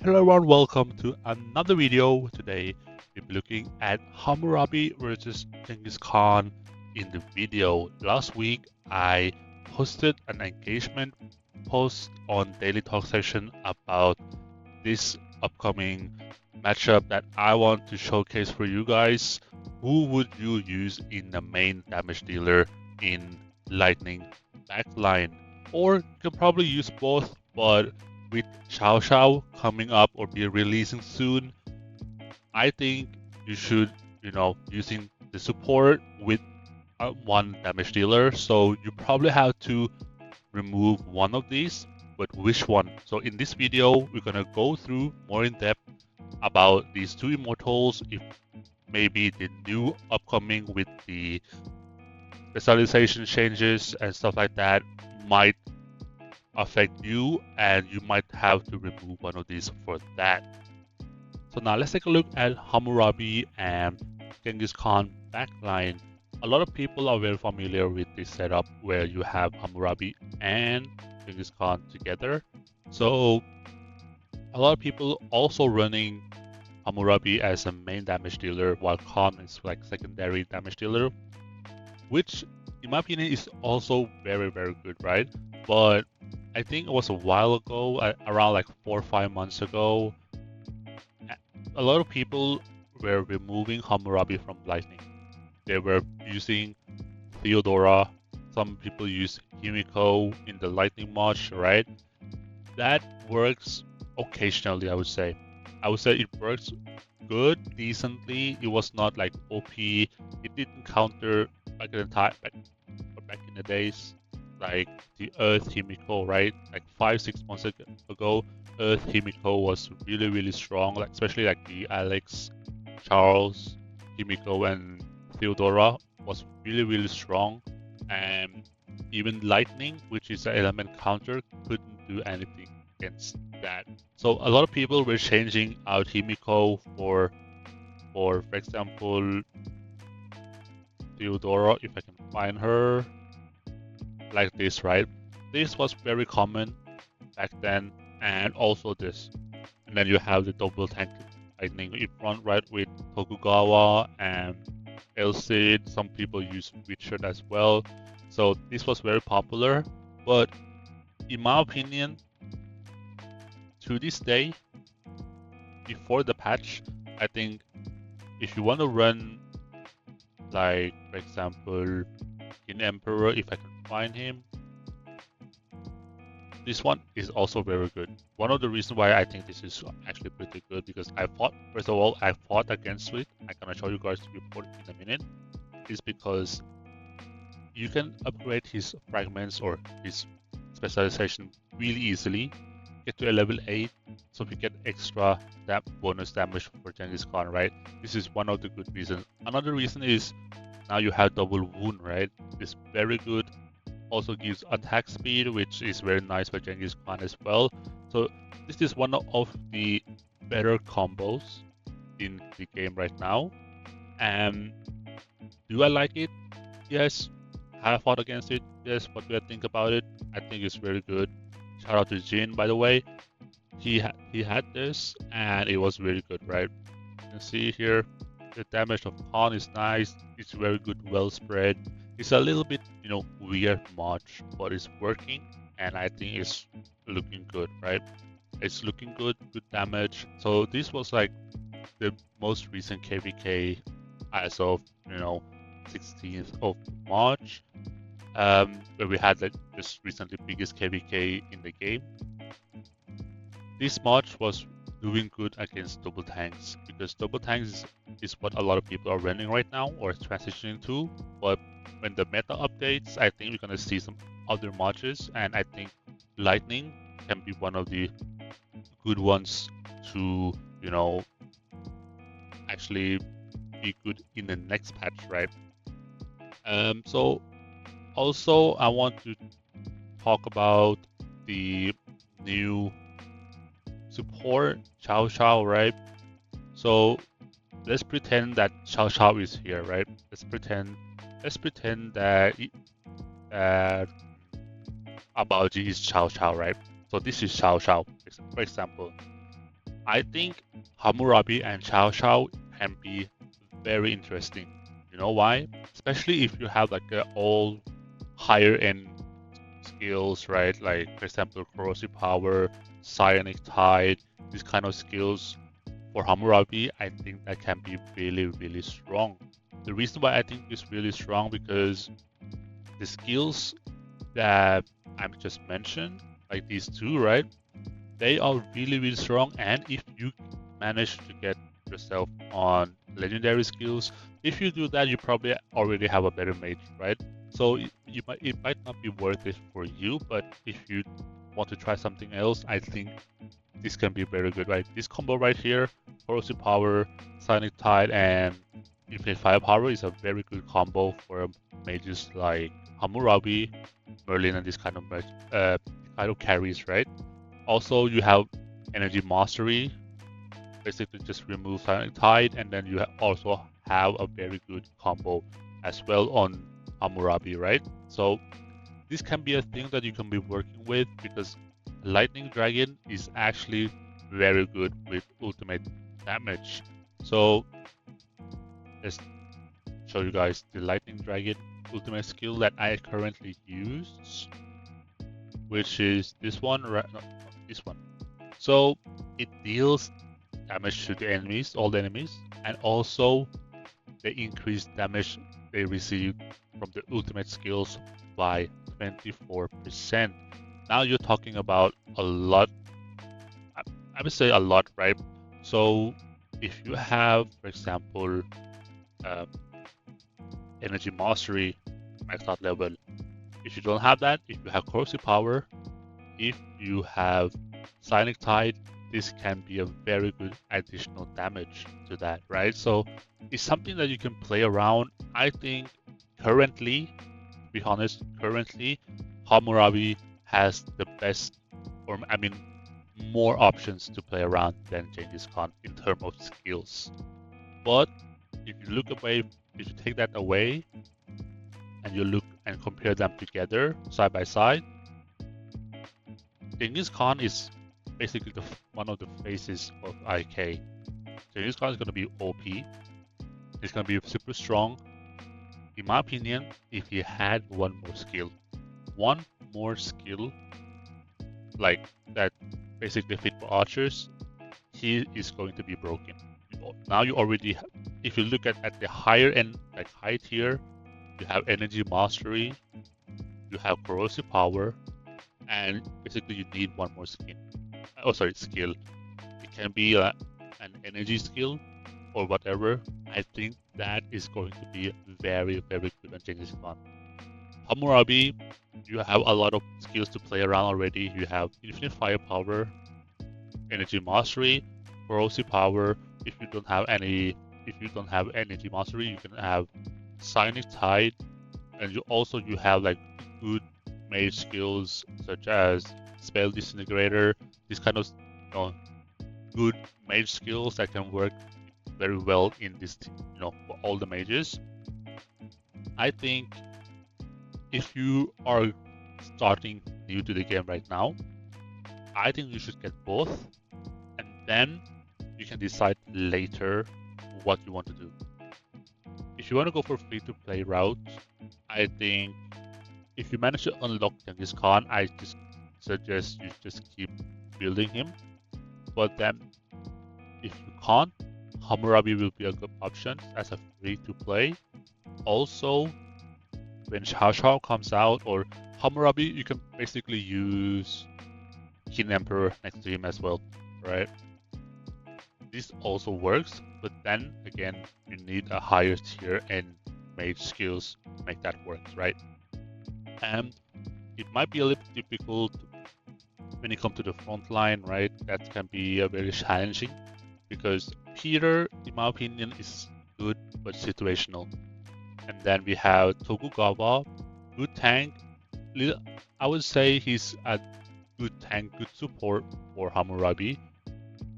Hello everyone, welcome to another video. Today we'll be looking at Hammurabi versus Genghis Khan. In the video last week, I posted an engagement post on Daily Talk section about this upcoming matchup that I want to showcase for you guys. Who would you use in the main damage dealer in Lightning backline? Or you can probably use both, but with Xiao Xiao coming up or be releasing soon, I think you should, using the support with one damage dealer. So you probably have to remove one of these, but which one? So in this video, we're gonna go through more in depth about these two immortals, if maybe the new upcoming with the specialization changes and stuff like that might affect you, and you might have to remove one of these for that. So now let's take a look at Hammurabi and Genghis Khan backline. A lot of people are very familiar with this setup where you have Hammurabi and Genghis Khan together. So a lot of people also running Hammurabi as a main damage dealer while Khan is like secondary damage dealer, which in my opinion is also very good, right? But I think it was a while ago, around like 4 or 5 months ago, a lot of people were removing Hammurabi from Lightning. They were using Theodora. Some people use Himiko in the Lightning match, right? That works occasionally, I would say. I would say it works good, decently. It was not like OP. It didn't counter back in the days, like the Earth Himiko, right? Like 5-6 months ago, Earth Himiko was really strong, like especially like the Alex, Charles, Himiko, and Theodora was really strong. And even Lightning, which is an element counter, couldn't do anything against that. So a lot of people were changing out Himiko for example, Theodora, if I can find her, like this, right? This was very common back then, and also this. And then you have the double tank Lightning in front, right, with Tokugawa and Elcid. Some people use Richard as well. So this was very popular, but in my opinion, to this day, before the patch, I think if you want to run, like, for example, in Emperor, if I can find him, this one is also very good. One of the reasons why I think this is actually pretty good, because first of all, I fought against it. I'm gonna show you guys the report in a minute. Is because you can upgrade his fragments or his specialization really easily, get to a level 8, so we get extra that bonus damage for Genghis Khan, right? This is one of the good reasons. Another reason is now you have double wound, right? It's very good. Also gives attack speed, which is very nice for Genghis Khan as well. So this is one of the better combos in the game right now. And do I like it? Yes. Have I fought against it? Yes. What do I think about it? I think it's very good. Shout out to Jin, by the way. He had this, and it was really good, right? You can see here, the damage of Khan is nice. It's very good, well spread. It's a little bit, weird match, but it's working, and I think it's looking good, right? It's looking good damage. So this was like the most recent KVK as of 16th of March, where we had like this recently biggest KVK in the game. This match was doing good against double tanks, because double tanks is what a lot of people are running right now or transitioning to. But when the meta updates, I think we're gonna see some other matches, and I think Lightning can be one of the good ones to actually be good in the next patch, right? So also I want to talk about the new support, Xiao Xiao, right? So let's pretend that Xiao Xiao is here, right? Let's pretend that Abaoji is Xiao Xiao, right? So this is Xiao Xiao, for example. I think Hammurabi and Xiao Xiao can be very interesting. You know why? Especially if you have like all higher end skills, right? Like for example, corrosive power, psionic tide, these kind of skills for Hammurabi, I think that can be really, really strong. The reason why I think it's really strong because the skills that I've just mentioned, like these two, right? They are really, really strong. And if you manage to get yourself on legendary skills, if you do that, you probably already have a better mage, right? So it might not be worth it for you, but if you want to try something else, I think this can be very good, right? This combo right here, corrosive power, psionic tide, and infinite firepower is a very good combo for mages like Hammurabi, Merlin, and this kind of carries, right? Also, you have energy mastery, basically just remove psionic tide, and then you also have a very good combo as well on Hammurabi, right? So this can be a thing that you can be working with because Lightning Dragon is actually very good with ultimate damage. So let's show you guys the Lightning Dragon ultimate skill that I currently use, which is this one, right? No, this one. So it deals damage to the enemies, all the enemies, and also they increase damage they receive from the ultimate skills by 24%. Now you're talking about a lot. I would say a lot, right? So if you have, for example, um, energy mastery maxed out level, if you don't have that, if you have corrosive power, if you have psionic tide, this can be a very good additional damage to that, right? So it's something that you can play around. I think currently, to be honest, currently Hammurabi has the best, or I mean, more options to play around than Genghis Khan in terms of skills. But if you look away, if you take that away and you look and compare them together side by side, Genghis Khan is basically one of the faces of IK. Genghis Khan is going to be OP. He's going to be super strong. In my opinion, if he had one more skill like that basically fit for archers, he is going to be broken. Now you already, if you look at the higher end, like high tier, you have energy mastery, you have corrosive power, and basically you need one more skill. Skill. It can be an energy skill or whatever. I think that is going to be very, very good on Genghis Khan. Hammurabi, you have a lot of skills to play around already. You have infinite firepower, energy mastery, corrosive power. If you don't have energy mastery, you can have psionic tide, and you have like good mage skills such as spell disintegrator. This kind of good mage skills that can work very well in this for all the mages. I think if you are starting new to the game right now, I think you should get both, and then you can decide later what you want to do. If you want to go for free-to-play route, I think if you manage to unlock Genghis Khan, I just suggest you just keep building him. But then, if you can't, Hammurabi will be a good option as a free-to-play. Also, when Xiao Xiao comes out, or Hammurabi, you can basically use King Emperor next to him as well, right? This also works, but then again, you need a higher tier and mage skills to make that work, right? And it might be a little difficult when you come to the front line, right? That can be very challenging because Peter, in my opinion, is good but situational. And then we have Tokugawa, good tank. I would say he's a good tank, good support for Hammurabi.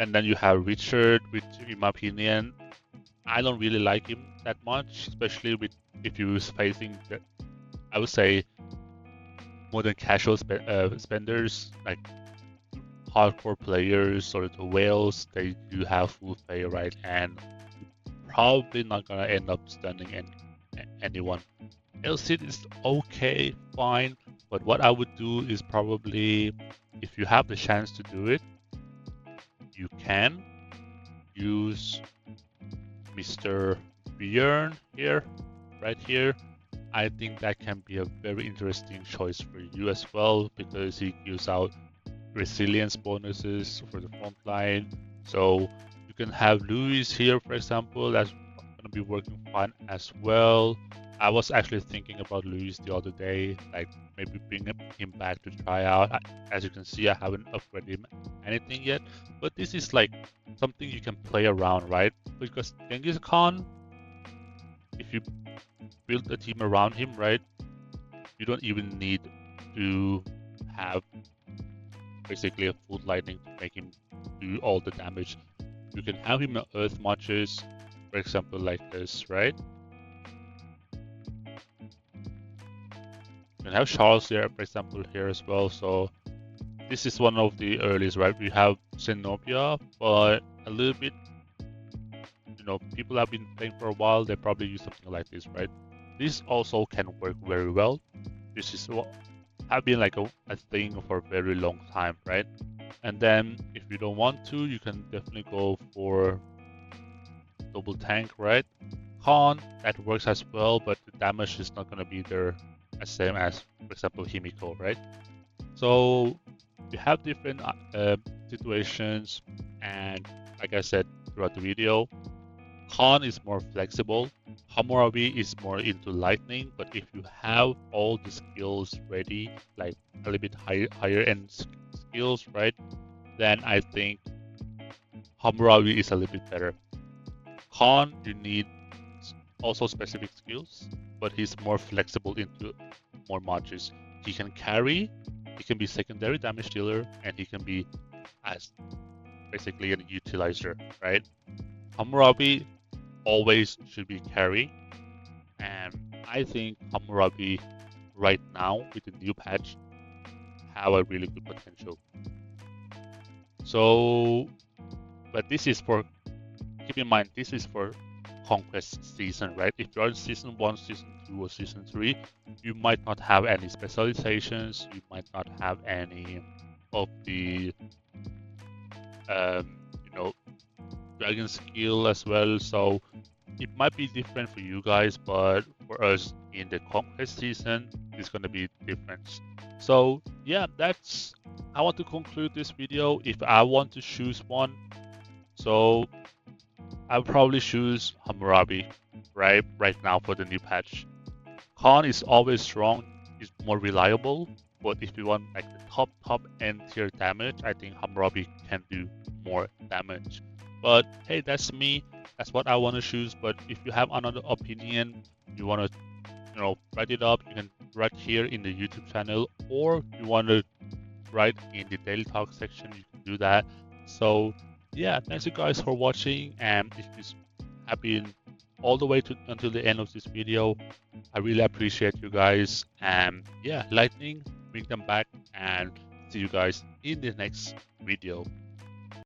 And then you have Richard, which in my opinion, I don't really like him that much, especially if you was facing the, I would say, more than casual spenders. Like hardcore players or the whales, they do have full fade, right? And probably not gonna end up stunning anyone. Elsit is okay, fine, but what I would do is probably, if you have the chance to do it, you can use Mr. Björn here, right here. I think that can be a very interesting choice for you as well, because he gives out resilience bonuses for the front line. So you can have Luis here, for example, that's going to be working fine as well. I was actually thinking about Luis the other day, like maybe bring him back to try out. As you can see, I haven't upgraded him anything yet, but this is like something you can play around, right? Because Genghis Khan, if you build a team around him, right, you don't even need to have basically a full lightning to make him do all the damage. You can have him in earth marches, for example, like this, right? You can have Charles here, for example, here as well. So this is one of the earliest, right? We have Zenobia, but a little bit, you know, people have been playing for a while, they probably use something like this, right? This also can work very well. This is what have been like a thing for a very long time, right? And then if you don't want to, you can definitely go for double tank, right? Khan, that works as well, but the damage is not going to be there as same as, for example, Himiko, right? So you have different situations, and like I said throughout the video, Khan is more flexible. Hammurabi is more into lightning, but if you have all the skills ready, like a little bit higher end skills, right? Then I think Hammurabi is a little bit better. Khan, you need also specific skills, but he's more flexible into more matches. He can carry, he can be secondary damage dealer, and he can be as basically an utilizer, right? Hammurabi always should be carry, and I think Hammurabi right now with the new patch have a really good potential. So, but this is for, keep in mind, this is for Conquest season, right? If you're in season 1, season 2, or season 3, you might not have any specializations, you might not have any of the, you know, dragon skill as well. So it might be different for you guys, but for us in the Conquest season, it's going to be different. So yeah, I want to conclude this video. If I want to choose one, so I'll probably choose Hammurabi right now for the new patch. Khan is always strong, is more reliable, but if you want like the top end tier damage, I think Hammurabi can do more damage. But hey, that's me. That's what I want to choose. But if you have another opinion, you want to, you know, write it up, you can write here in the YouTube channel, or you want to write in the daily talk section, you can do that. So yeah, thanks you guys for watching, and if you have been all the way until the end of this video, I really appreciate you guys. And yeah, lightning, bring them back, and see you guys in the next video.